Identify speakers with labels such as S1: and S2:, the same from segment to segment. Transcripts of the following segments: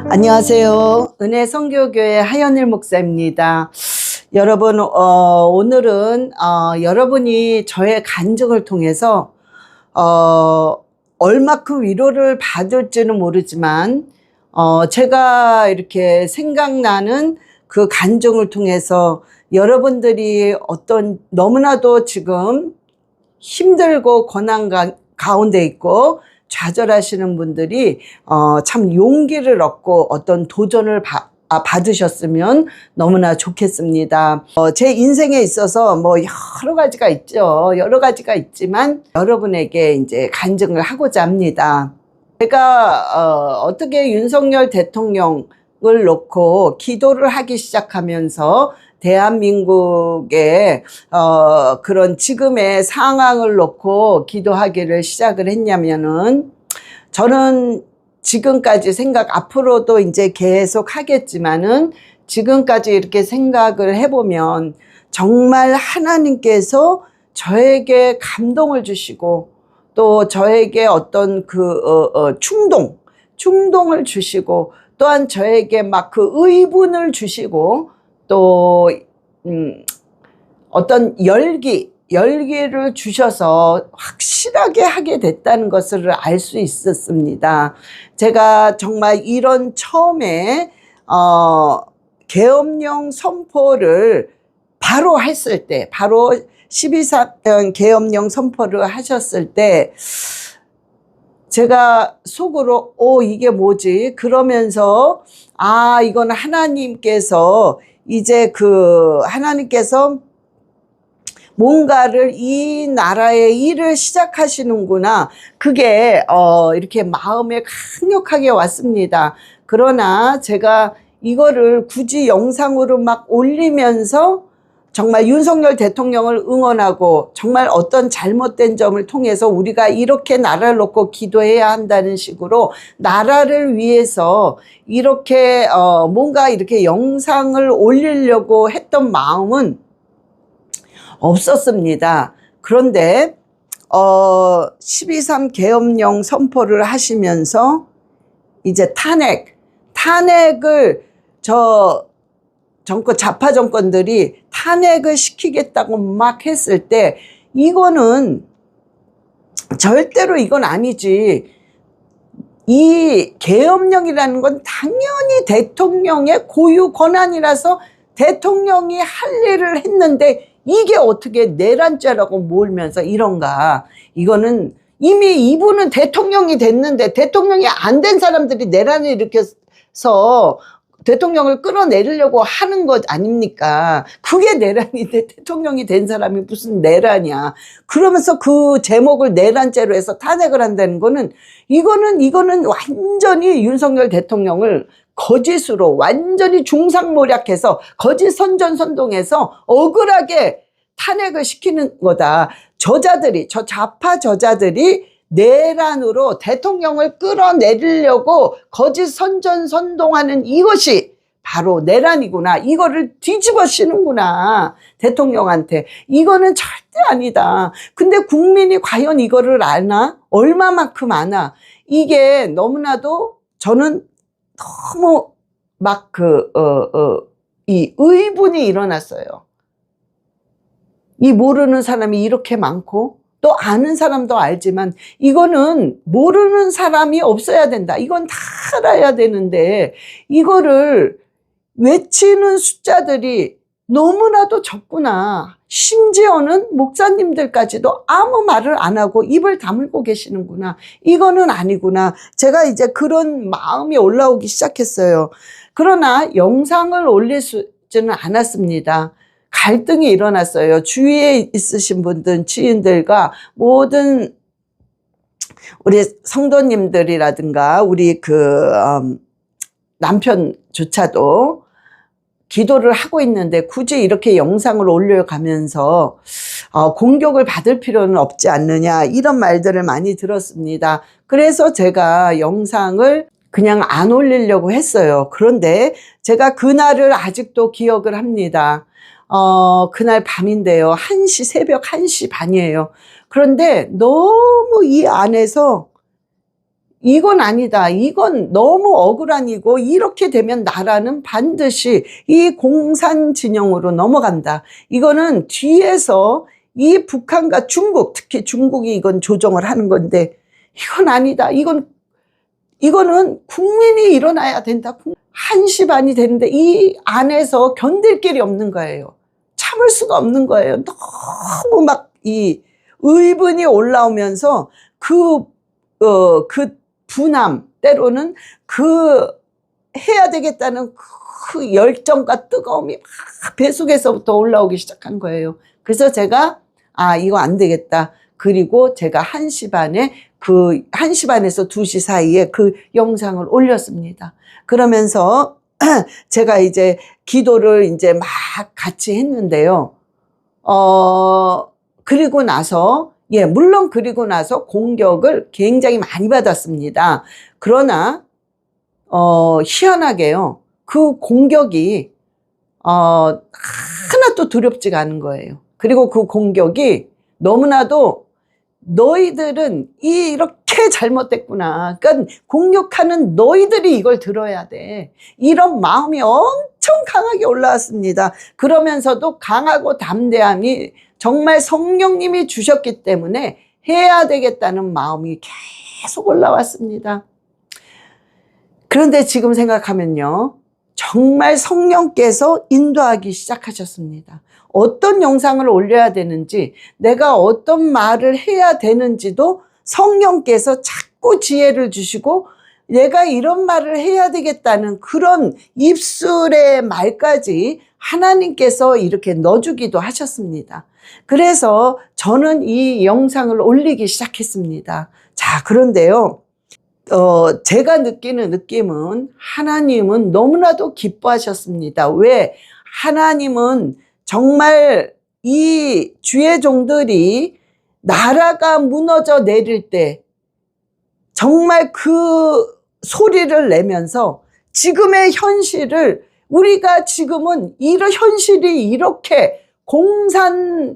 S1: 안녕하세요. 은혜 선교교회 하연일 목사입니다. 여러분, 오늘은 여러분이 저의 간증을 통해서 얼마큼 위로를 받을지는 모르지만 제가 이렇게 생각나는 그 간증을 통해서 여러분들이 어떤 너무나도 지금 힘들고 고난 가운데 있고 좌절하시는 분들이 참 용기를 얻고 어떤 도전을 받으셨으면 너무나 좋겠습니다. 제 인생에 있어서 뭐 여러 가지가 있죠. 여러 가지가 있지만 여러분에게 이제 간증을 하고자 합니다. 제가 어떻게 윤석열 대통령을 놓고 기도를 하기 시작하면서 대한민국의 그런 지금의 상황을 놓고 기도하기를 시작을 했냐면은, 저는 지금까지 앞으로도 이제 계속 하겠지만은, 지금까지 이렇게 생각을 해보면 정말 하나님께서 저에게 감동을 주시고 또 저에게 어떤 충동을 주시고, 또한 저에게 막 그 의분을 주시고, 또 어떤 열기를 주셔서 확실하게 하게 됐다는 것을 알 수 있었습니다. 제가 정말 이런 처음에 계엄령 선포를 바로 했을 때, 바로 12.3 계엄령 선포를 하셨을 때 제가 속으로 이게 뭐지? 그러면서 이건 하나님께서 이제 하나님께서 뭔가를 이 나라의 일을 시작하시는구나. 그게 이렇게 마음에 강력하게 왔습니다. 그러나 제가 이거를 굳이 영상으로 막 올리면서 정말 윤석열 대통령을 응원하고 정말 어떤 잘못된 점을 통해서 우리가 이렇게 나라를 놓고 기도해야 한다는 식으로 나라를 위해서 이렇게 뭔가 이렇게 영상을 올리려고 했던 마음은 없었습니다. 그런데 12.3 계엄령 선포를 하시면서 이제 탄핵을 좌파 정권들이 탄핵을 시키겠다고 막 했을 때, 이거는 절대로 이건 아니지. 이 계엄령이라는 건 당연히 대통령의 고유 권한이라서 대통령이 할 일을 했는데 이게 어떻게 내란죄라고 몰면서 이런가. 이거는 이미 이분은 대통령이 됐는데 대통령이 안 된 사람들이 내란을 일으켜서 대통령을 끌어내리려고 하는 것 아닙니까? 그게 내란인데 대통령이 된 사람이 무슨 내란이야. 그러면서 그 제목을 내란죄로 해서 탄핵을 한다는 거는, 이거는 완전히 윤석열 대통령을 거짓으로 완전히 중상모략해서 거짓 선전선동해서 억울하게 탄핵을 시키는 거다. 저 좌파 저자들이 내란으로 대통령을 끌어내리려고 거짓 선전선동하는 이것이 바로 내란이구나. 이거를 뒤집어 씌는구나, 대통령한테. 이거는 절대 아니다. 근데 국민이 과연 이거를 아나? 얼마만큼 아나? 이게 너무나도 저는 너무 막 이 의분이 일어났어요. 이 모르는 사람이 이렇게 많고 또 아는 사람도 알지만 이거는 모르는 사람이 없어야 된다. 이건 다 알아야 되는데 이거를 외치는 숫자들이 너무나도 적구나. 심지어는 목사님들까지도 아무 말을 안 하고 입을 다물고 계시는구나. 이거는 아니구나. 제가 이제 그런 마음이 올라오기 시작했어요. 그러나 영상을 올릴 수는 않았습니다. 갈등이 일어났어요. 주위에 있으신 분들, 지인들과 모든 우리 성도님들이라든가 우리 남편조차도 기도를 하고 있는데 굳이 이렇게 영상을 올려가면서 공격을 받을 필요는 없지 않느냐, 이런 말들을 많이 들었습니다. 그래서 제가 영상을 그냥 안 올리려고 했어요. 그런데 제가 그날을 아직도 기억을 합니다. 그날 밤인데요. 새벽 1시 반이에요. 그런데 너무 이 안에서 이건 아니다. 이건 너무 억울한이고 이렇게 되면 나라는 반드시 이 공산 진영으로 넘어간다. 이거는 뒤에서 이 북한과 중국, 특히 중국이 이건 조정을 하는 건데 이건 아니다. 이거는 국민이 일어나야 된다. 1시 반이 되는데 이 안에서 견딜 길이 없는 거예요. 참을 수가 없는 거예요. 너무 막 이 의분이 올라오면서 그 분함, 때로는 해야 되겠다는 그 열정과 뜨거움이 막 배 속에서부터 올라오기 시작한 거예요. 그래서 제가, 이거 안 되겠다. 그리고 제가 1시 반에 1시 반에서 2시 사이에 그 영상을 올렸습니다. 그러면서 제가 이제 기도를 이제 막 같이 했는데요. 그리고 나서, 물론 그리고 나서 공격을 굉장히 많이 받았습니다. 그러나, 희한하게요. 그 공격이, 하나도 두렵지가 않은 거예요. 그리고 그 공격이 너무나도 너희들은 이렇게 잘못됐구나. 그러니까 공격하는 너희들이 이걸 들어야 돼. 이런 마음이 엄청 강하게 올라왔습니다. 그러면서도 강하고 담대함이 정말 성령님이 주셨기 때문에 해야 되겠다는 마음이 계속 올라왔습니다. 그런데 지금 생각하면요. 정말 성령께서 인도하기 시작하셨습니다. 어떤 영상을 올려야 되는지, 내가 어떤 말을 해야 되는지도 성령께서 자꾸 지혜를 주시고 내가 이런 말을 해야 되겠다는 그런 입술의 말까지 하나님께서 이렇게 넣어주기도 하셨습니다. 그래서 저는 이 영상을 올리기 시작했습니다. 자, 그런데요. 제가 느끼는 느낌은 하나님은 너무나도 기뻐하셨습니다. 왜? 하나님은 정말 이 주의 종들이 나라가 무너져 내릴 때 정말 그 소리를 내면서 지금의 현실을 우리가 지금은 이런 현실이 이렇게 공산주의로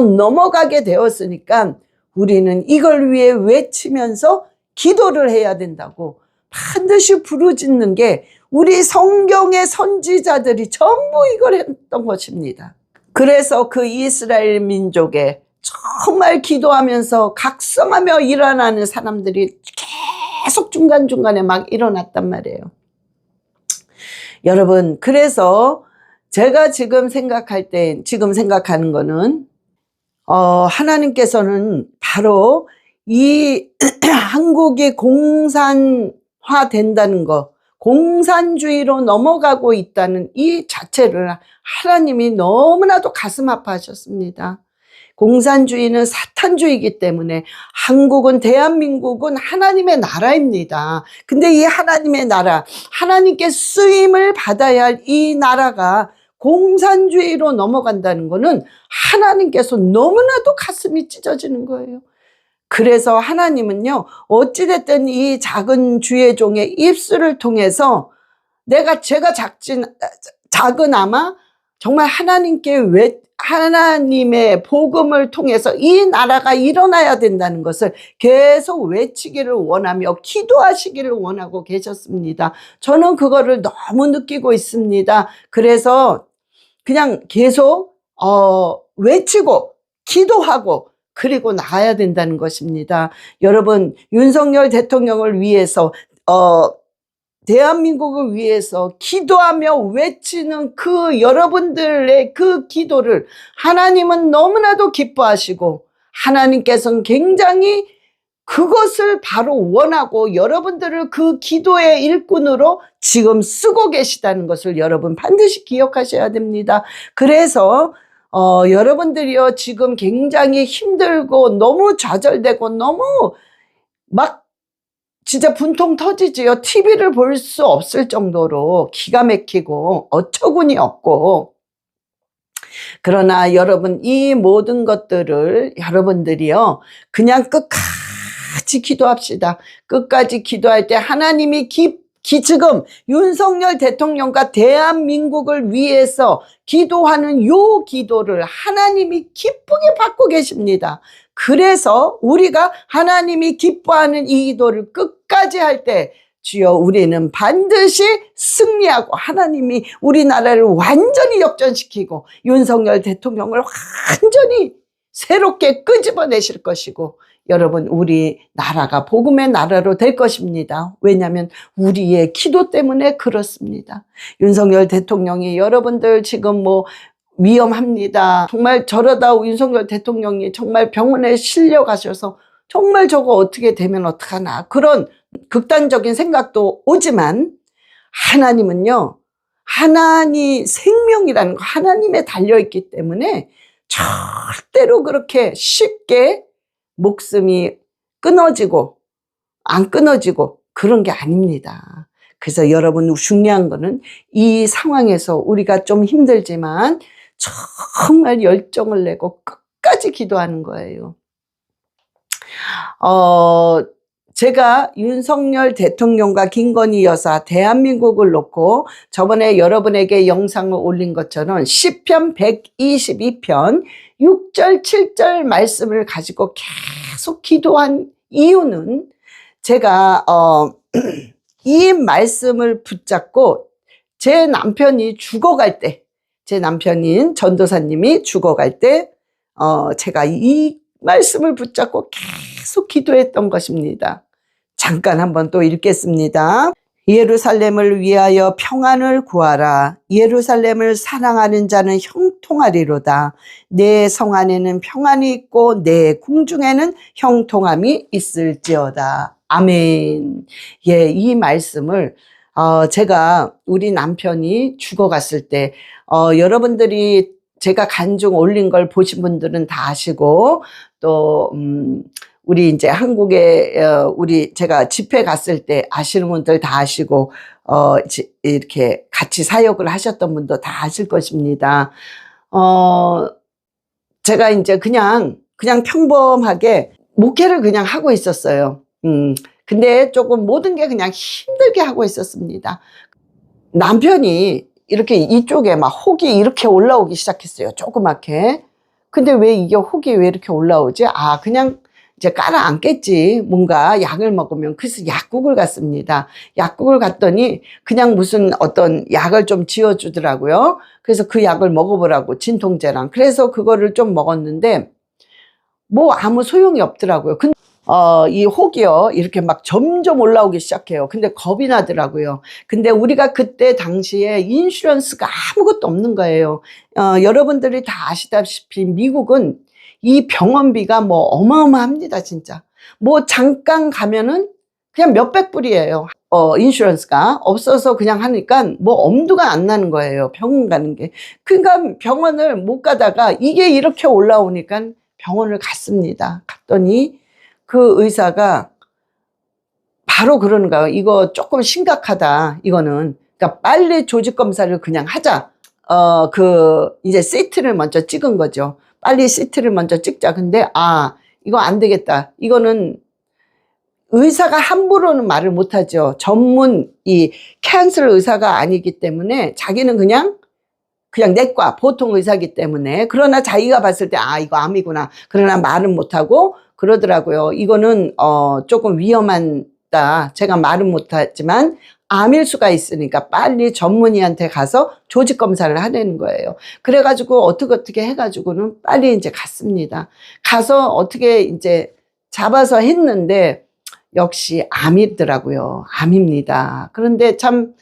S1: 넘어가게 되었으니까 우리는 이걸 위해 외치면서 기도를 해야 된다고 반드시 부르짖는 게 우리 성경의 선지자들이 전부 이걸 했던 것입니다. 그래서 그 이스라엘 민족에 정말 기도하면서 각성하며 일어나는 사람들이 계속 중간중간에 막 일어났단 말이에요. 여러분, 그래서 제가 지금 생각하는 거는 하나님께서는 바로 이 한국이 공산화 된다는 거, 공산주의로 넘어가고 있다는 이 자체를 하나님이 너무나도 가슴 아파하셨습니다. 공산주의는 사탄주의이기 때문에 한국은, 대한민국은 하나님의 나라입니다. 근데 이 하나님의 나라, 하나님께 쓰임을 받아야 할 이 나라가 공산주의로 넘어간다는 거는 하나님께서 너무나도 가슴이 찢어지는 거예요. 그래서 하나님은요, 어찌됐든 이 작은 주의 종의 입술을 통해서 제가 작으나마 정말 하나님의 복음을 통해서 이 나라가 일어나야 된다는 것을 계속 외치기를 원하며 기도하시기를 원하고 계셨습니다. 저는 그거를 너무 느끼고 있습니다. 그래서 그냥 계속 외치고 기도하고 그리고 나가야 된다는 것입니다. 여러분, 윤석열 대통령을 위해서 대한민국을 위해서 기도하며 외치는 그 여러분들의 그 기도를 하나님은 너무나도 기뻐하시고 하나님께서는 굉장히 그것을 바로 원하고 여러분들을 그 기도의 일꾼으로 지금 쓰고 계시다는 것을 여러분 반드시 기억하셔야 됩니다. 그래서 여러분들이요 지금 굉장히 힘들고 너무 좌절되고 너무 막 진짜 분통 터지지요. TV를 볼 수 없을 정도로 기가 막히고 어처구니 없고, 그러나 여러분 이 모든 것들을 여러분들이요 그냥 끝까지 기도합시다. 끝까지 기도할 때 하나님이 지금 윤석열 대통령과 대한민국을 위해서 기도하는 요 기도를 하나님이 기쁘게 받고 계십니다. 그래서 우리가 하나님이 기뻐하는 이 기도를 끝까지 할 때 주여 우리는 반드시 승리하고 하나님이 우리나라를 완전히 역전시키고 윤석열 대통령을 완전히 새롭게 끄집어내실 것이고 여러분 우리 나라가 복음의 나라로 될 것입니다. 왜냐하면 우리의 기도 때문에 그렇습니다. 윤석열 대통령이 여러분들 지금 뭐 위험합니다. 정말 저러다 윤석열 대통령이 정말 병원에 실려가셔서 정말 저거 어떻게 되면 어떡하나 그런 극단적인 생각도 오지만 하나님은요. 하나님 생명이라는 거 하나님에 달려있기 때문에 절대로 그렇게 쉽게 목숨이 끊어지고 안 끊어지고 그런 게 아닙니다. 그래서 여러분 중요한 거는 이 상황에서 우리가 좀 힘들지만 정말 열정을 내고 끝까지 기도하는 거예요. 제가 윤석열 대통령과 김건희 여사 대한민국을 놓고 저번에 여러분에게 영상을 올린 것처럼 시편 122편 6절 7절 말씀을 가지고 계속 기도한 이유는 제가 이 말씀을 붙잡고 제 남편이 죽어갈 때 제 남편인 전도사님이 죽어갈 때 제가 이 말씀을 붙잡고 계속 기도했던 것입니다. 잠깐 한번 또 읽겠습니다. 예루살렘을 위하여 평안을 구하라. 예루살렘을 사랑하는 자는 형통하리로다. 내 성 안에는 평안이 있고 내 궁중에는 형통함이 있을지어다. 아멘. 예, 이 말씀을 제가 우리 남편이 죽어갔을 때 여러분들이 제가 간증 올린 걸 보신 분들은 다 아시고 또 우리 이제 한국에 우리 제가 집회 갔을 때 아시는 분들 다 아시고 이렇게 같이 사역을 하셨던 분도 다 아실 것입니다. 제가 이제 그냥 평범하게 목회를 그냥 하고 있었어요. 근데 조금 모든 게 그냥 힘들게 하고 있었습니다. 남편이 이렇게 이쪽에 막 혹이 이렇게 올라오기 시작했어요. 조그맣게. 근데 왜 이게 혹이 왜 이렇게 올라오지? 그냥 이제 깔아앉겠지. 뭔가 약을 먹으면. 그래서 약국을 갔습니다. 약국을 갔더니 그냥 무슨 어떤 약을 좀 지어주더라고요. 그래서 그 약을 먹어보라고 진통제랑. 그래서 그거를 좀 먹었는데 뭐 아무 소용이 없더라고요. 근데 이 혹이요 이렇게 막 점점 올라오기 시작해요. 근데 겁이 나더라고요. 근데 우리가 그때 당시에 인슈런스가 아무것도 없는 거예요. 여러분들이 다 아시다시피 미국은 이 병원비가 뭐 어마어마합니다. 진짜 뭐 잠깐 가면은 그냥 몇백 불이에요. 인슈런스가 없어서 그냥 하니까 뭐 엄두가 안 나는 거예요. 병원 가는 게. 그러니까 병원을 못 가다가 이게 이렇게 올라오니까 병원을 갔습니다. 갔더니 그 의사가 바로 그러는 거예요. 이거 조금 심각하다. 이거는. 그러니까 빨리 조직 검사를 그냥 하자. 이제 CT를 먼저 찍은 거죠. 빨리 CT를 먼저 찍자. 근데 이거 안 되겠다. 이거는 의사가 함부로는 말을 못 하죠. 전문 이 캔슬 의사가 아니기 때문에 자기는 그냥 내과 보통 의사기 때문에 그러나 자기가 봤을 때 이거 암이구나. 그러나 말은 못 하고 그러더라고요. 이거는 조금 위험하다. 제가 말은 못하지만 암일 수가 있으니까 빨리 전문의한테 가서 조직 검사를 하려는 거예요. 그래가지고 어떻게 해가지고는 빨리 이제 갔습니다. 가서 어떻게 이제 잡아서 했는데 역시 암이더라고요. 암입니다. 그런데 참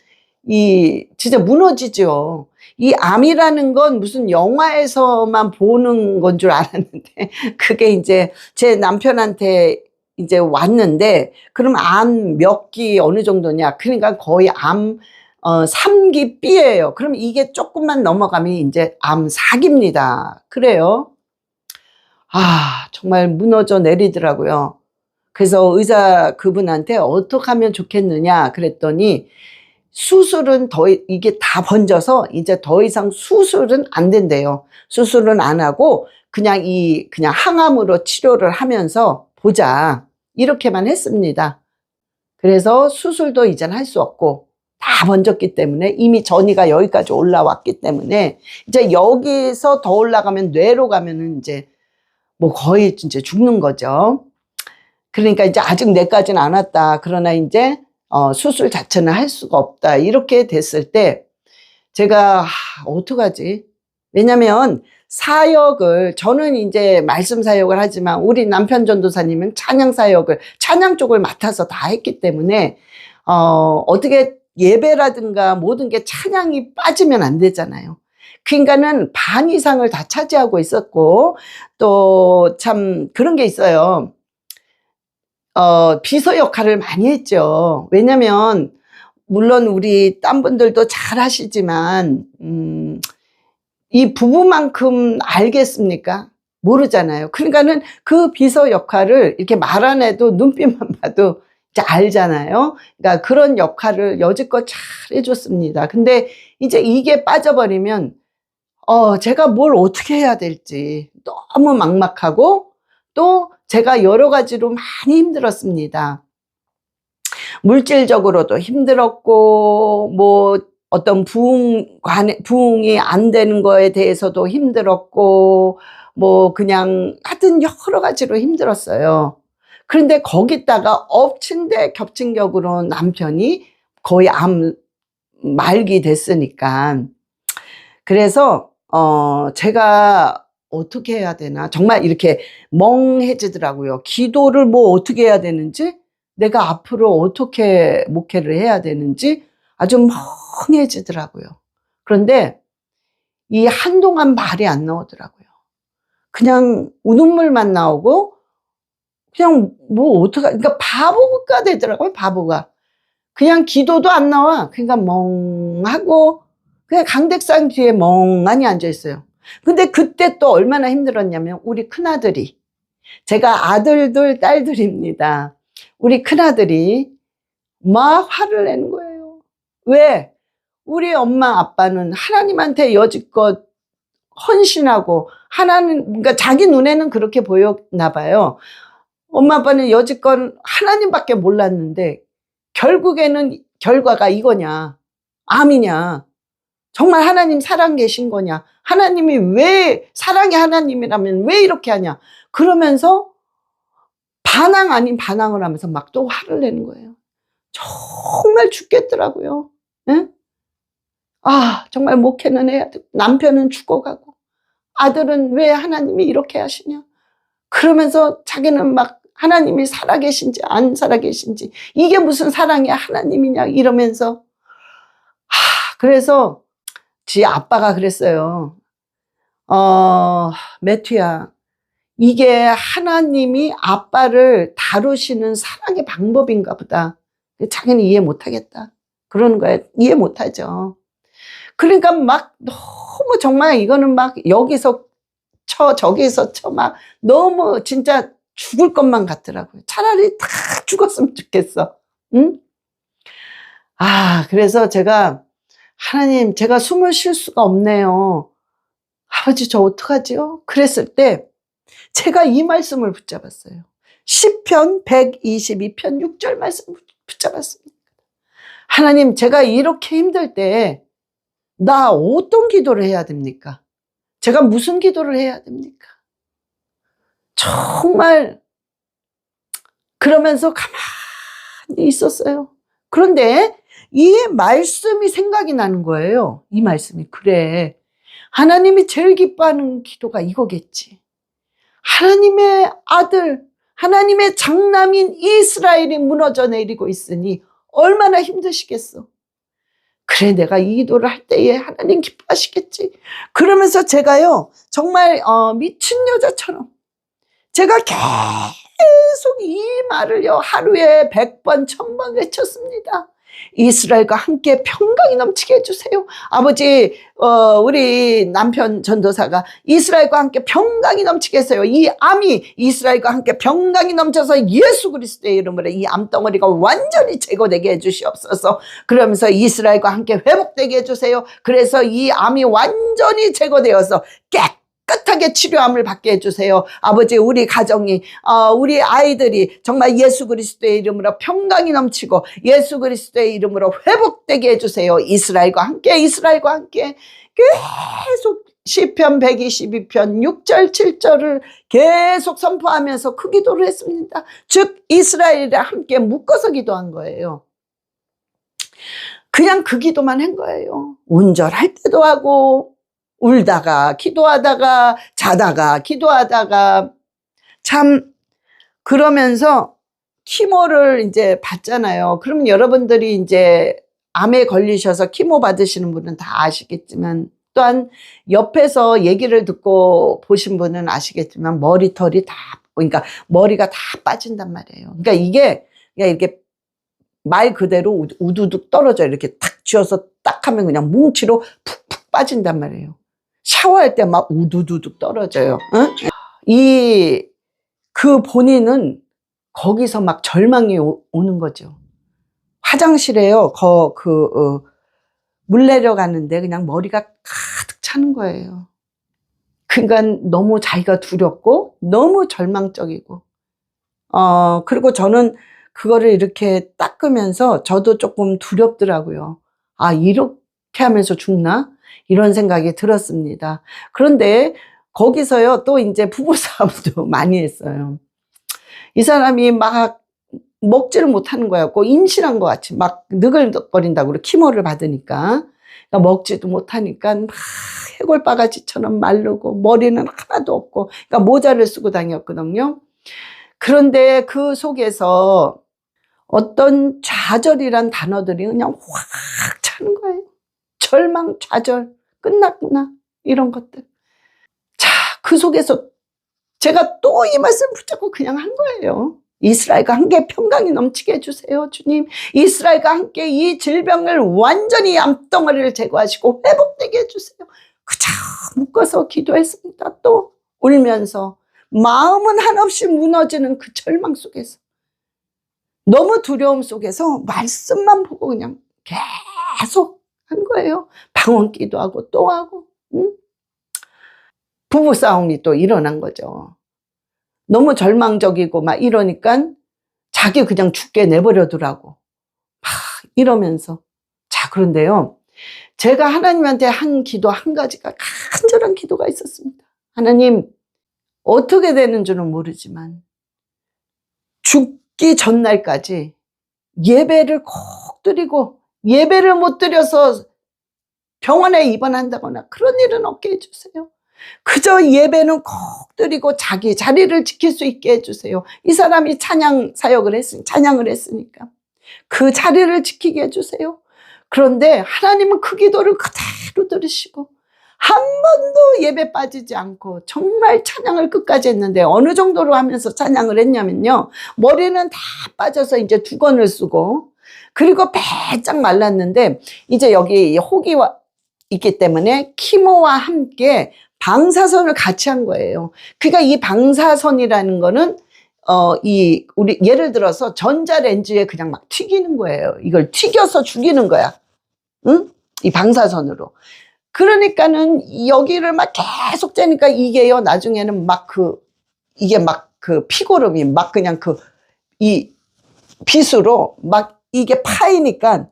S1: 진짜 무너지죠. 이 암이라는 건 무슨 영화에서만 보는 건 줄 알았는데 그게 이제 제 남편한테 이제 왔는데 그럼 암 몇 기 어느 정도냐? 그러니까 거의 암 3기 B예요. 그럼 이게 조금만 넘어가면 이제 암 4기입니다. 그래요. 정말 무너져 내리더라고요. 그래서 의사 그분한테 어떻게 하면 좋겠느냐 그랬더니 수술은 이게 다 번져서 이제 더 이상 수술은 안 된대요. 수술은 안 하고 그냥 항암으로 치료를 하면서 보자. 이렇게만 했습니다. 그래서 수술도 이젠 할 수 없고 다 번졌기 때문에 이미 전이가 여기까지 올라왔기 때문에 이제 여기서 더 올라가면 뇌로 가면은 이제 뭐 거의 진짜 죽는 거죠. 그러니까 이제 아직 뇌까지는 안 왔다. 그러나 이제 수술 자체는 할 수가 없다. 이렇게 됐을 때 제가 어떡하지? 왜냐면 사역을 저는 이제 말씀 사역을 하지만 우리 남편 전도사님은 찬양 사역을 찬양 쪽을 맡아서 다 했기 때문에 어떻게 예배라든가 모든 게 찬양이 빠지면 안 되잖아요. 그러니까는 반 이상을 다 차지하고 있었고 또 참 그런 게 있어요. 비서 역할을 많이 했죠. 왜냐면 물론 우리 딴 분들도 잘 하시지만 이 부부만큼 알겠습니까? 모르잖아요. 그러니까는 그 비서 역할을 이렇게 말 안 해도 눈빛만 봐도 이제 알잖아요. 그러니까 그런 역할을 여지껏 잘 해줬습니다. 근데 이제 이게 빠져버리면 제가 뭘 어떻게 해야 될지 너무 막막하고 또 제가 여러 가지로 많이 힘들었습니다. 물질적으로도 힘들었고 뭐 어떤 부응이 안 되는 거에 대해서도 힘들었고 뭐 그냥 하여튼 여러 가지로 힘들었어요. 그런데 거기다가 엎친 데 겹친 격으로 남편이 거의 암 말기 됐으니까 그래서 제가 어떻게 해야 되나 정말 이렇게 멍해지더라고요. 기도를 뭐 어떻게 해야 되는지 내가 앞으로 어떻게 목회를 해야 되는지 아주 멍해지더라고요. 그런데 이 한동안 말이 안 나오더라고요. 그냥 눈물만 나오고 그냥 뭐 어떡하 그러니까 바보가 되더라고요. 바보가 그냥 기도도 안 나와. 그러니까 멍하고 그냥 강대상 뒤에 멍하니 앉아 있어요. 근데 그때 또 얼마나 힘들었냐면 우리 큰아들이 제가 아들들 딸들입니다. 우리 큰아들이 막 화를 내는 거예요. 왜? 우리 엄마 아빠는 하나님한테 여지껏 헌신하고 하나님 그러니까 자기 눈에는 그렇게 보였나 봐요. 엄마 아빠는 여지껏 하나님밖에 몰랐는데 결국에는 결과가 이거냐 암이냐 정말 하나님 살아 계신 거냐 하나님이 왜 사랑의 하나님이라면 왜 이렇게 하냐 그러면서 반항 아닌 반항을 하면서 막 또 화를 내는 거예요. 정말 죽겠더라고요. 예? 정말 목회는 해야 돼. 남편은 죽어가고 아들은 왜 하나님이 이렇게 하시냐 그러면서 자기는 막 하나님이 살아계신지 안 살아계신지 이게 무슨 사랑이야 하나님이냐 이러면서 그래서 지 아빠가 그랬어요. 매튜야 이게 하나님이 아빠를 다루시는 사랑의 방법인가 보다. 자기는 이해 못하겠다 그러는 거야. 이해 못하죠. 그러니까 막 너무 정말 이거는 막 여기서 쳐 저기서 쳐 막 너무 진짜 죽을 것만 같더라고요. 차라리 다 죽었으면 좋겠어. 응? 그래서 제가 하나님 제가 숨을 쉴 수가 없네요. 아버지 저 어떡하지요? 그랬을 때 제가 이 말씀을 붙잡았어요. 시편 122편 6절 말씀 붙잡았습니다. 하나님 제가 이렇게 힘들 때 나 어떤 기도를 해야 됩니까? 제가 무슨 기도를 해야 됩니까? 정말 그러면서 가만히 있었어요. 그런데 이 말씀이 생각이 나는 거예요. 이 말씀이 그래 하나님이 제일 기뻐하는 기도가 이거겠지. 하나님의 아들 하나님의 장남인 이스라엘이 무너져 내리고 있으니 얼마나 힘드시겠어. 그래 내가 이 기도를 할 때에 하나님 기뻐하시겠지. 그러면서 제가요 정말 미친 여자처럼 제가 계속 이 말을요 하루에 100번 1000번 외쳤습니다. 이스라엘과 함께 평강이 넘치게 해주세요. 아버지 우리 남편 전도사가 이스라엘과 함께 평강이 넘치게 해서요 이 암이 이스라엘과 함께 평강이 넘쳐서 예수 그리스도의 이름으로 이 암덩어리가 완전히 제거되게 해주시옵소서. 그러면서 이스라엘과 함께 회복되게 해주세요. 그래서 이 암이 완전히 제거되어서 깨끗하게 치료함을 받게 해주세요. 아버지, 우리 가정이, 우리 아이들이 정말 예수 그리스도의 이름으로 평강이 넘치고 예수 그리스도의 이름으로 회복되게 해주세요. 이스라엘과 함께 계속 시편 122편 6절 7절을 계속 선포하면서 그 기도를 했습니다. 즉 이스라엘이랑 함께 묶어서 기도한 거예요. 그냥 그 기도만 한 거예요. 운전할 때도 하고 울다가 기도하다가 자다가 기도하다가 참. 그러면서 키모를 이제 받잖아요. 그러면 여러분들이 이제 암에 걸리셔서 키모 받으시는 분은 다 아시겠지만, 또한 옆에서 얘기를 듣고 보신 분은 아시겠지만 머리털이 다, 그러니까 머리가 다 빠진단 말이에요. 그러니까 이게 그냥 이렇게 말 그대로 우두둑 떨어져요. 이렇게 탁 쥐어서 딱 하면 그냥 뭉치로 푹푹 빠진단 말이에요. 샤워할 때 막 우두두둑 떨어져요. 응? 그 본인은 거기서 막 절망이 오는 거죠. 화장실에요. 물 내려가는데 그냥 머리가 가득 차는 거예요. 그러니까 너무 자기가 두렵고 너무 절망적이고, 그리고 저는 그거를 이렇게 닦으면서 저도 조금 두렵더라고요. 아, 이렇게 하면서 죽나? 이런 생각이 들었습니다. 그런데 거기서요, 또 이제 부부싸움도 많이 했어요. 이 사람이 막 먹지를 못하는 거야. 꼭 임신한 것 같이 막 느글거린다고 그래. 키모를 받으니까. 그러니까 먹지도 못하니까 막 해골바가지처럼 마르고 머리는 하나도 없고, 그러니까 모자를 쓰고 다녔거든요. 그런데 그 속에서 어떤 좌절이란 단어들이 그냥 확 차는 거예요. 절망, 좌절, 끝났구나, 이런 것들. 자, 그 속에서 제가 또 이 말씀 붙잡고 그냥 한 거예요. 이스라엘과 함께 평강이 넘치게 해주세요, 주님. 이스라엘과 함께 이 질병을 완전히 암덩어리를 제거하시고 회복되게 해주세요. 그저 묶어서 기도했습니다. 또 울면서 마음은 한없이 무너지는 그 절망 속에서, 너무 두려움 속에서 말씀만 보고 그냥 계속 한 거예요. 방언기도 하고 또 하고. 응? 부부싸움이 또 일어난 거죠. 너무 절망적이고 막 이러니까 자기 그냥 죽게 내버려두라고 막 이러면서. 자, 그런데요, 제가 하나님한테 한 기도 한 가지가 간절한 기도가 있었습니다. 하나님, 어떻게 되는 줄은 모르지만 죽기 전날까지 예배를 꼭 드리고, 예배를 못 드려서 병원에 입원한다거나 그런 일은 없게 해주세요. 그저 예배는 꼭 드리고 자기 자리를 지킬 수 있게 해주세요. 이 사람이 찬양을 했으니까 그 자리를 지키게 해주세요. 그런데 하나님은 그 기도를 그대로 들으시고 한 번도 예배 빠지지 않고 정말 찬양을 끝까지 했는데, 어느 정도로 하면서 찬양을 했냐면요, 머리는 다 빠져서 이제 두건을 쓰고, 그리고 배짝 말랐는데 이제 여기 혹이 있기 때문에 키모와 함께 방사선을 같이 한 거예요. 그러니까 이 방사선이라는 거는 우리 예를 들어서 전자레인지에 그냥 막 튀기는 거예요. 이걸 튀겨서 죽이는 거야. 응? 이 방사선으로. 그러니까는 여기를 막 계속 째니까 이게요, 나중에는 이게 막 그 피고름이 막 그냥 이 빗으로 막 이게 파이니까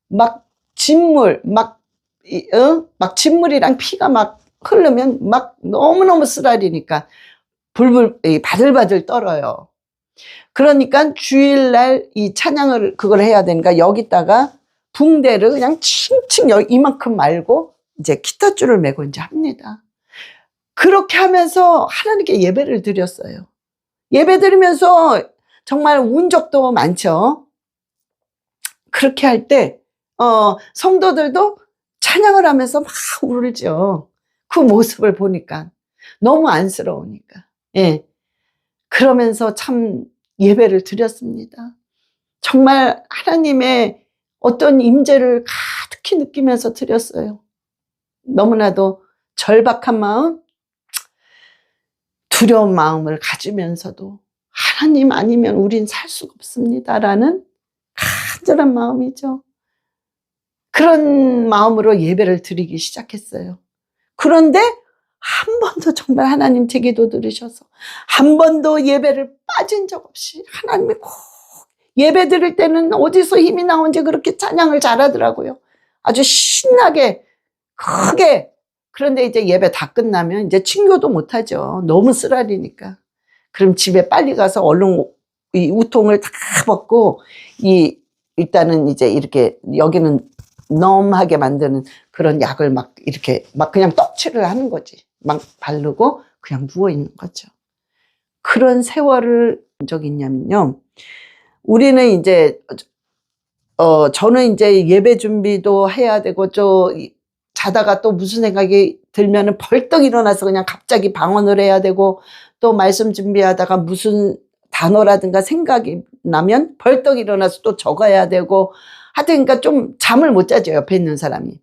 S1: 막 진물, 막 진물이랑 피가 막 흐르면 막 너무너무 쓰라리니까 바들바들 떨어요. 그러니까 주일날 이 찬양을 그걸 해야 되니까 여기다가 붕대를 그냥 칭칭 이만큼 말고 이제 기타줄을 메고 이제 합니다. 그렇게 하면서 하나님께 예배를 드렸어요. 예배 드리면서 정말 운 적도 많죠. 그렇게 할 때 성도들도 찬양을 하면서 막 울죠. 그 모습을 보니까 너무 안쓰러우니까. 예. 그러면서 참 예배를 드렸습니다. 정말 하나님의 어떤 임재를 가득히 느끼면서 드렸어요. 너무나도 절박한 마음, 두려운 마음을 가지면서도 하나님 아니면 우린 살 수가 없습니다라는 간절한 마음이죠. 그런 마음으로 예배를 드리기 시작했어요. 그런데 한 번도 정말 하나님 제 기도 들으셔서 한 번도 예배를 빠진 적 없이 하나님이 꼭 예배 드릴 때는 어디서 힘이 나온지 그렇게 찬양을 잘하더라고요. 아주 신나게 크게. 그런데 이제 예배 다 끝나면 이제 친교도 못하죠. 너무 쓰라리니까. 그럼 집에 빨리 가서 얼른 이 우통을 다 벗고 일단은 이제 이렇게 여기는 넘하게 만드는 그런 약을 막 이렇게 막 그냥 떡칠을 하는 거지. 막 바르고 그냥 누워 있는 거죠. 그런 세월을 본 적이 있냐면요. 우리는 이제 저는 이제 예배 준비도 해야 되고 자다가 또 무슨 생각이 들면은 벌떡 일어나서 그냥 갑자기 방언을 해야 되고, 또 말씀 준비하다가 무슨 단어라든가 생각이 나면 벌떡 일어나서 또 적어야 되고, 하여튼 그러니까 좀 잠을 못 자죠, 옆에 있는 사람이.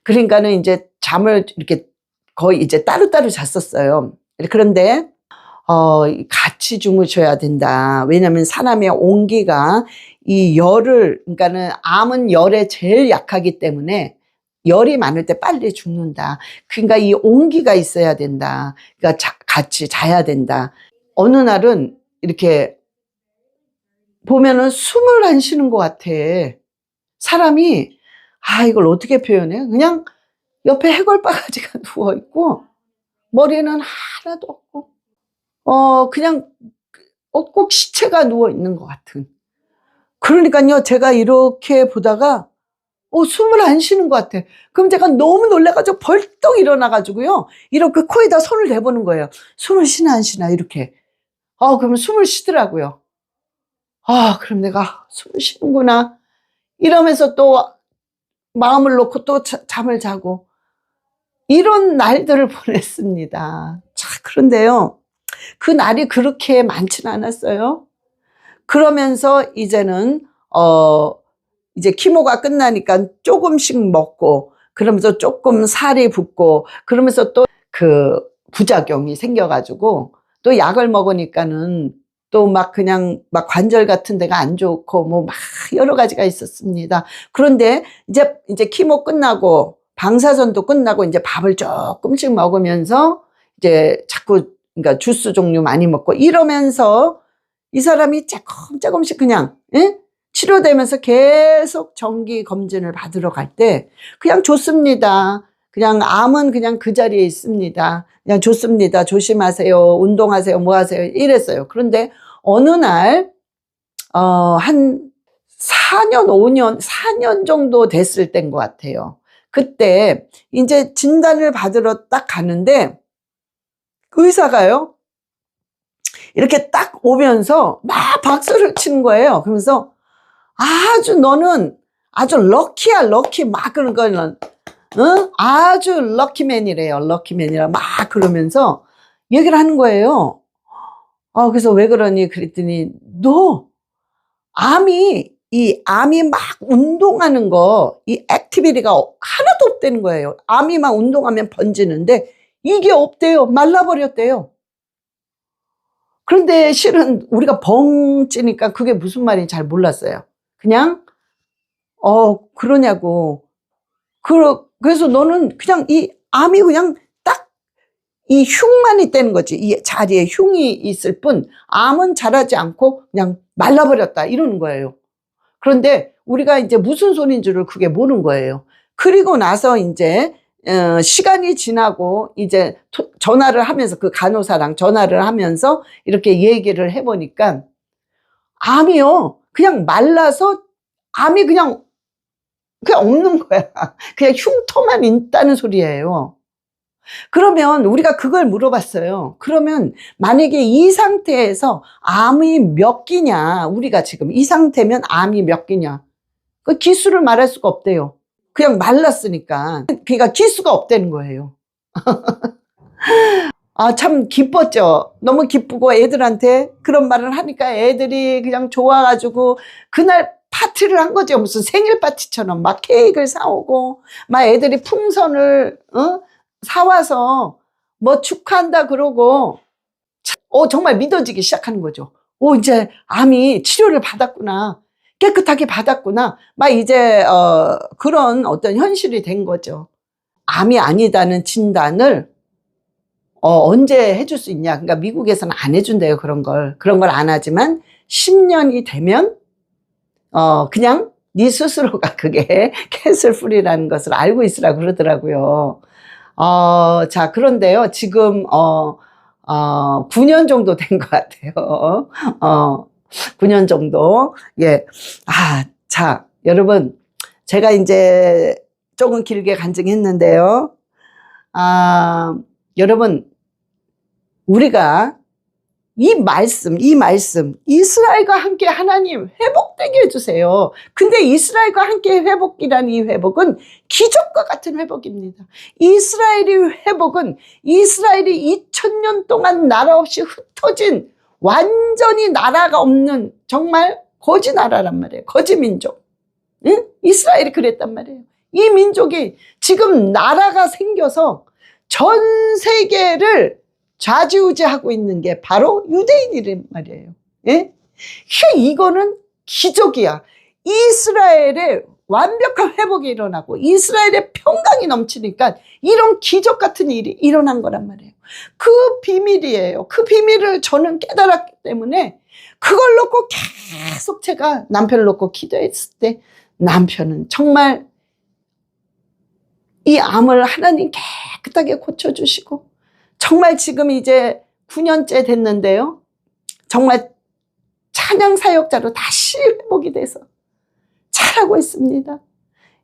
S1: 그러니까는 이제 잠을 이렇게 거의 이제 따로따로 잤었어요. 그런데 같이 주무셔야 된다. 왜냐하면 사람의 온기가 이 열을, 그러니까는 암은 열에 제일 약하기 때문에 열이 많을 때 빨리 죽는다. 그러니까 이 온기가 있어야 된다. 그러니까 같이 자야 된다. 어느 날은 이렇게 보면은 숨을 안 쉬는 것 같아. 사람이, 이걸 어떻게 표현해? 그냥 옆에 해골바가지가 누워있고, 머리는 하나도 없고, 그냥 꼭 시체가 누워있는 것 같은. 그러니까요, 제가 이렇게 보다가, 숨을 안 쉬는 것 같아. 그럼 제가 너무 놀라가지고 벌떡 일어나가지고요, 이렇게 코에다 손을 대보는 거예요. 숨을 쉬나 안 쉬나, 이렇게. 그러면 숨을 쉬더라고요. 그럼 내가 숨을 쉬는구나. 이러면서 또 마음을 놓고 또 잠을 자고. 이런 날들을 보냈습니다. 자, 그런데요, 그 날이 그렇게 많지는 않았어요. 그러면서 이제는, 이제 키모가 끝나니까 조금씩 먹고, 그러면서 조금 살이 붙고, 그러면서 또 그 부작용이 생겨가지고, 또 약을 먹으니까는 또 막 그냥 막 관절 같은 데가 안 좋고, 뭐 막 여러 가지가 있었습니다. 그런데 이제 키모 끝나고, 방사선도 끝나고, 이제 밥을 조금씩 먹으면서, 이제 자꾸, 그러니까 주스 종류 많이 먹고, 이러면서 이 사람이 조금씩 그냥, 예? 치료되면서 계속 정기 검진을 받으러 갈 때 그냥 좋습니다. 그냥 암은 그냥 그 자리에 있습니다. 그냥 좋습니다. 조심하세요. 운동하세요. 뭐 하세요. 이랬어요. 그런데 어느 날, 한 4년, 5년, 4년 정도 됐을 때인 것 같아요. 그때 이제 진단을 받으러 딱 가는데 의사가요, 이렇게 딱 오면서 막 박수를 치는 거예요. 그러면서 너는 아주 럭키야, 럭키. 막 그런 거는, 아주 럭키맨이래요. 럭키맨이라 막 그러면서 얘기를 하는 거예요. 그래서 왜 그러니? 그랬더니, 암이 막 운동하는 거, 이 액티비티가 하나도 없다는 거예요. 암이 막 운동하면 번지는데 이게 없대요. 말라버렸대요. 그런데 실은 우리가 벙 찌니까 그게 무슨 말인지 잘 몰랐어요. 그냥, 그러냐고. 그래서 너는 그냥 이 암이 그냥 딱 이 흉만 있다는 거지. 이 자리에 흉이 있을 뿐, 암은 자라지 않고 그냥 말라버렸다. 이러는 거예요. 그런데 우리가 이제 무슨 소리인 줄을 그게 모르는 거예요. 그리고 나서 이제, 시간이 지나고 이제 전화를 하면서, 그 간호사랑 전화를 하면서 이렇게 얘기를 해보니까 암이요, 그냥 말라서 암이 그냥 없는 거야. 그냥 흉터만 있다는 소리예요. 그러면 우리가 그걸 물어봤어요. 그러면 만약에 이 상태에서 암이 몇 기냐, 우리가 지금 이 상태면 암이 몇 기냐, 그 기수를 말할 수가 없대요. 그냥 말랐으니까. 그러니까 기수가 없다는 거예요. 참 기뻤죠. 너무 기쁘고, 애들한테 그런 말을 하니까 애들이 그냥 좋아가지고 그날 파티를 한 거죠. 무슨 생일 파티처럼 막 케이크를 사오고, 막 애들이 풍선을 사와서 뭐 축하한다 그러고, 정말 믿어지기 시작하는 거죠. 이제 암이 치료를 받았구나, 깨끗하게 받았구나, 막 이제 그런 어떤 현실이 된 거죠. 암이 아니다는 진단을 언제 해줄 수 있냐. 그러니까 미국에서는 안 해준대요. 그런 걸 안 하지만 10년이 되면 그냥 네 스스로가 그게 캔슬 프리라는 것을 알고 있으라 그러더라고요. 자, 그런데요. 지금 9년 정도 된 것 같아요. 9년 정도. 예. 자, 여러분, 제가 이제 조금 길게 간증했는데요. 여러분, 우리가 이 말씀, 이스라엘과 함께 하나님 회복되게 해주세요. 근데 이스라엘과 함께 회복이라는 이 회복은 기적과 같은 회복입니다. 이스라엘의 회복은 이스라엘이 2000년 동안 나라 없이 흩어진 완전히 나라가 없는 정말 거지 나라란 말이에요. 거지 민족. 응? 이스라엘이 그랬단 말이에요. 이 민족이 지금 나라가 생겨서 전 세계를 좌지우지하고 있는 게 바로 유대인이란 말이에요. 예? 이거는 기적이야. 이스라엘의 완벽한 회복이 일어나고 이스라엘의 평강이 넘치니까 이런 기적 같은 일이 일어난 거란 말이에요. 그 비밀이에요. 그 비밀을 저는 깨달았기 때문에 그걸 놓고 계속 제가 남편을 놓고 기도했을 때 남편은 정말 이 암을 하나님 깨끗하게 고쳐주시고 정말 지금 이제 9년째 됐는데요. 정말 찬양 사역자로 다시 회복이 돼서 잘하고 있습니다.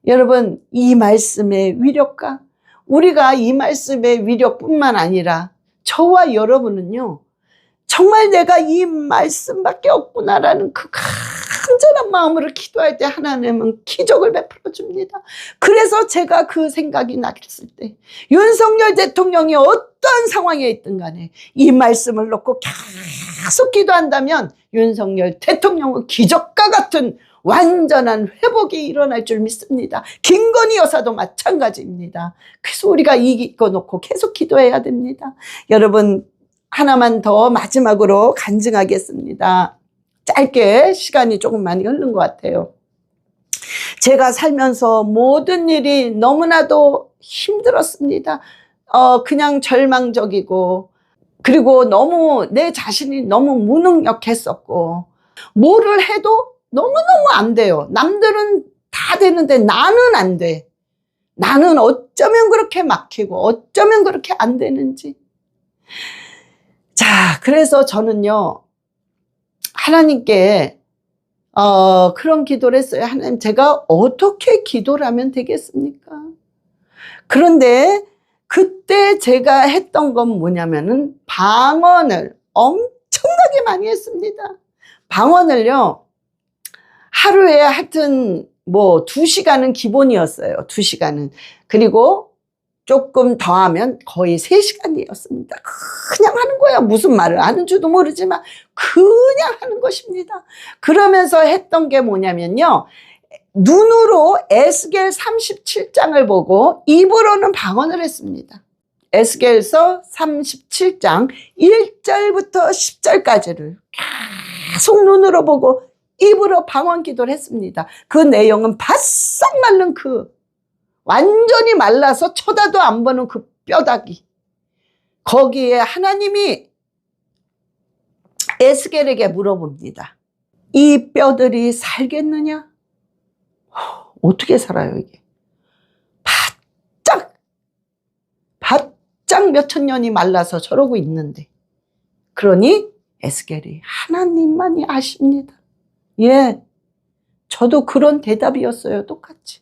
S1: 여러분, 이 말씀의 위력과 우리가 이 말씀의 위력뿐만 아니라 저와 여러분은요. 정말 내가 이 말씀밖에 없구나라는 그 간절한 마음으로 기도할 때 하나님은 기적을 베풀어 줍니다. 그래서 제가 그 생각이 났을 때 윤석열 대통령이 어떤 상황에 있든 간에 이 말씀을 놓고 계속 기도한다면 윤석열 대통령은 기적과 같은 완전한 회복이 일어날 줄 믿습니다. 김건희 여사도 마찬가지입니다. 그래서 우리가 이거 놓고 계속 기도해야 됩니다. 여러분, 하나만 더 마지막으로 간증하겠습니다. 짧게 시간이 조금 많이 흐른 것 같아요. 제가 살면서 모든 일이 너무나도 힘들었습니다. 그냥 절망적이고, 그리고 너무 내 자신이 너무 무능력했었고, 뭐를 해도 너무너무 안 돼요. 남들은 다 되는데 나는 안 돼. 나는 어쩌면 그렇게 막히고 어쩌면 그렇게 안 되는지. 자, 그래서 저는요, 하나님께 그런 기도를 했어요. 하나님, 제가 어떻게 기도를 하면 되겠습니까? 그런데 그때 제가 했던 건 뭐냐면은 방언을 엄청나게 많이 했습니다. 방언을요, 하루에 하여튼 뭐 2시간은 기본이었어요. 2시간은. 그리고 조금 더 하면 거의 3시간이었습니다. 그냥 하는 거야. 무슨 말을 하는 줄도 모르지만 그냥 하는 것입니다. 그러면서 했던 게 뭐냐면요. 눈으로 에스겔 37장을 보고 입으로는 방언을 했습니다. 에스겔서 37장 1절부터 10절까지를 계속 눈으로 보고 입으로 방언 기도를 했습니다. 그 내용은 바싹 마른 완전히 말라서 쳐다도 안 보는 그 뼈다귀. 거기에 하나님이 에스겔에게 물어봅니다. 이 뼈들이 살겠느냐? 어떻게 살아요, 이게? 바짝 몇천 년이 말라서 저러고 있는데. 그러니 에스겔이 하나님만이 아십니다. 예, 저도 그런 대답이었어요. 똑같이.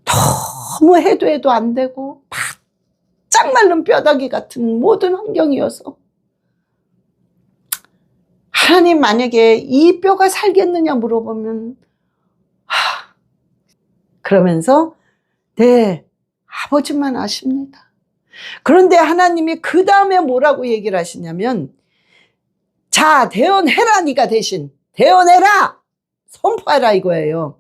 S1: 너무 해도 안 되고 바짝 마른 뼈다귀 같은 모든 환경이어서 하나님, 만약에 이 뼈가 살겠느냐 물어보면 그러면서 네, 아버지만 아십니다. 그런데 하나님이 그 다음에 뭐라고 얘기를 하시냐면, 자, 대언해라. 네가 대신 대언해라, 선포해라 이거예요.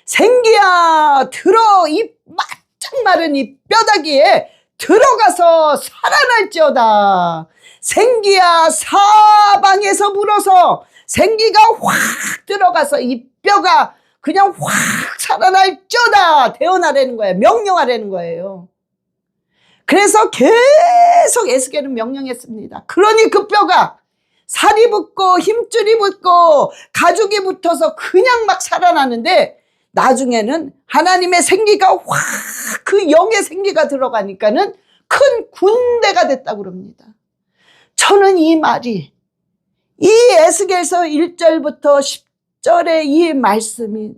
S1: 생기야, 들어. 이 바짝 마른 이 뼈다귀에 들어가서 살아날지어다. 생기야, 사방에서 불어서 생기가 확 들어가서 이 뼈가 그냥 확 살아날지어다. 대언하라는 거예요. 명령하라는 거예요. 그래서 계속 에스겔은 명령했습니다. 그러니 그 뼈가 살이 붙고 힘줄이 붙고 가죽이 붙어서 그냥 막 살아나는데, 나중에는 하나님의 생기가 확, 그 영의 생기가 들어가니까는 큰 군대가 됐다고 그럽니다. 저는 이 말이, 이 에스겔서 1절부터 10절의 이 말씀이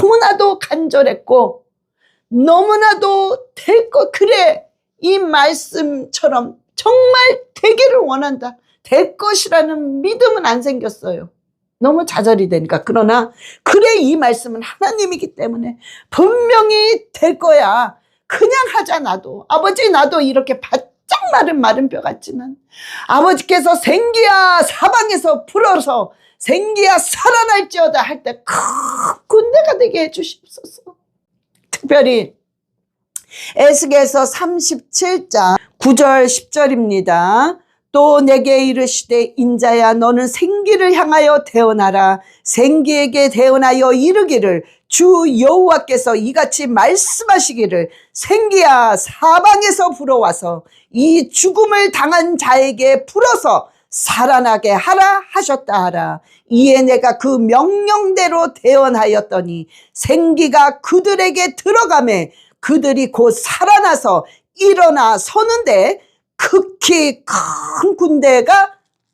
S1: 너무나도 간절했고 너무나도 될 것, 그래, 이 말씀처럼 정말 되기를 원한다, 될 것이라는 믿음은 안 생겼어요. 너무 좌절이 되니까. 그러나 그래, 이 말씀은 하나님이기 때문에 분명히 될 거야. 그냥 하자. 나도, 아버지, 나도 이렇게 바짝 마른 뼈 같지만 아버지께서 생기야 사방에서 불어서 생기야 살아날지어다 할 때 큰 군대가 되게 해주시옵소서. 특별히 에스겔서 37장 9절 10절입니다. 또 내게 이르시되 인자야 너는 생기를 향하여 대언하라. 생기에게 대언하여 이르기를 주 여호와께서 이같이 말씀하시기를 생기야 사방에서 불어와서 이 죽음을 당한 자에게 불어서 살아나게 하라 하셨다 하라. 이에 내가 그 명령대로 대언하였더니 생기가 그들에게 들어가매 그들이 곧 살아나서 일어나 서는데 극히 큰 군대가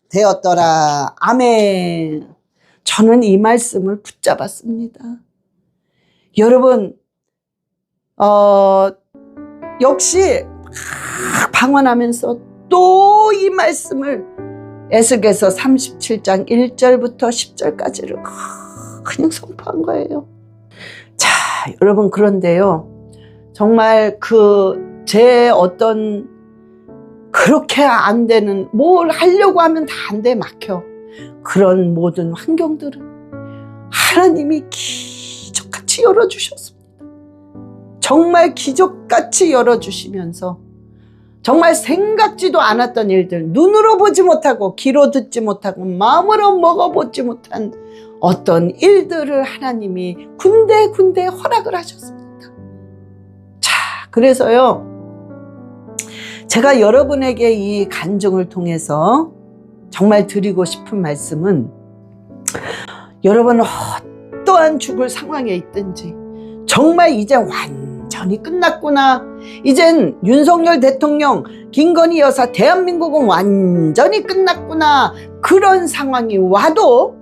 S1: 되었더라. 아멘. 저는 이 말씀을 붙잡았습니다. 여러분, 역시 방언하면서 또 이 말씀을 에스겔서 37장 1절부터 10절까지를 그냥 선포한 거예요. 자, 여러분, 그런데요, 정말 제 어떤 그렇게 안 되는, 뭘 하려고 하면 다 안 돼, 막혀. 그런 모든 환경들은 하나님이 기적같이 열어주셨습니다. 정말 기적같이 열어주시면서 정말 생각지도 않았던 일들, 눈으로 보지 못하고 귀로 듣지 못하고 마음으로 먹어보지 못한 어떤 일들을 하나님이 군데군데 허락을 하셨습니다. 자, 그래서요, 제가 여러분에게 이 간증을 통해서 정말 드리고 싶은 말씀은, 여러분 어떠한 죽을 상황에 있든지 정말 이제 완전히 끝났구나, 이젠 윤석열 대통령, 김건희 여사, 대한민국은 완전히 끝났구나, 그런 상황이 와도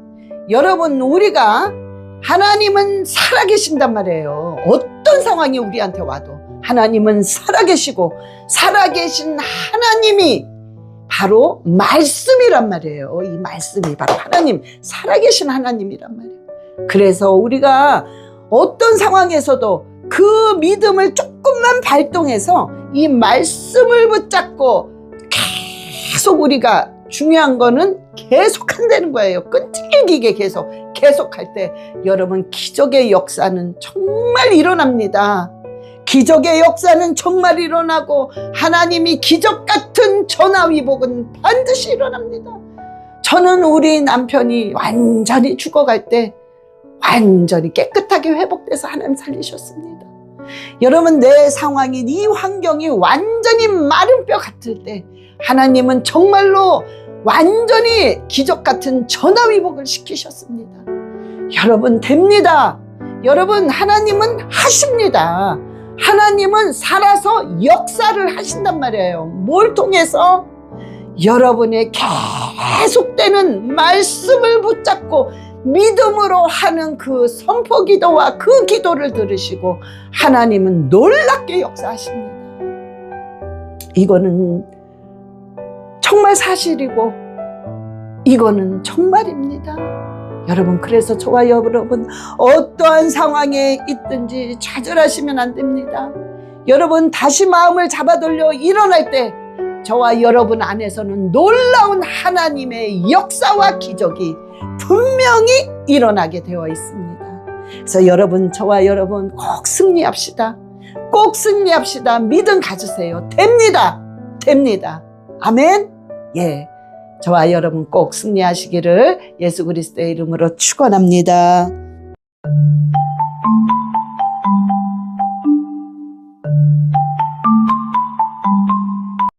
S1: 여러분, 우리가, 하나님은 살아계신단 말이에요. 어떤 상황이 우리한테 와도 하나님은 살아계시고, 살아계신 하나님이 바로 말씀이란 말이에요. 이 말씀이 바로 하나님, 살아계신 하나님이란 말이에요. 그래서 우리가 어떤 상황에서도 그 믿음을 조금만 발동해서 이 말씀을 붙잡고 계속, 우리가 중요한 거는 계속 한다는 거예요. 끈질기게 계속할 때 여러분, 기적의 역사는 정말 일어납니다. 기적의 역사는 정말 일어나고 하나님이 기적 같은 전화위복은 반드시 일어납니다. 저는 우리 남편이 완전히 죽어갈 때 완전히 깨끗하게 회복돼서 하나님 살리셨습니다. 여러분, 내 상황이, 이 환경이 완전히 마른 뼈 같을 때 하나님은 정말로 완전히 기적 같은 전화위복을 시키셨습니다. 여러분, 됩니다. 여러분, 하나님은 하십니다. 하나님은 살아서 역사를 하신단 말이에요. 뭘 통해서? 여러분의 계속되는 말씀을 붙잡고 믿음으로 하는 그 선포 기도와 그 기도를 들으시고 하나님은 놀랍게 역사하십니다. 이거는 정말 사실이고 이거는 정말입니다. 여러분, 그래서 저와 여러분 어떠한 상황에 있든지 좌절하시면 안 됩니다. 여러분, 다시 마음을 잡아돌려 일어날 때 저와 여러분 안에서는 놀라운 하나님의 역사와 기적이 분명히 일어나게 되어 있습니다. 그래서 여러분, 저와 여러분 꼭 승리합시다. 꼭 승리합시다. 믿음 가지세요. 됩니다. 됩니다. 아멘. 예, 저와 여러분 꼭 승리하시기를 예수 그리스도의 이름으로 축원합니다.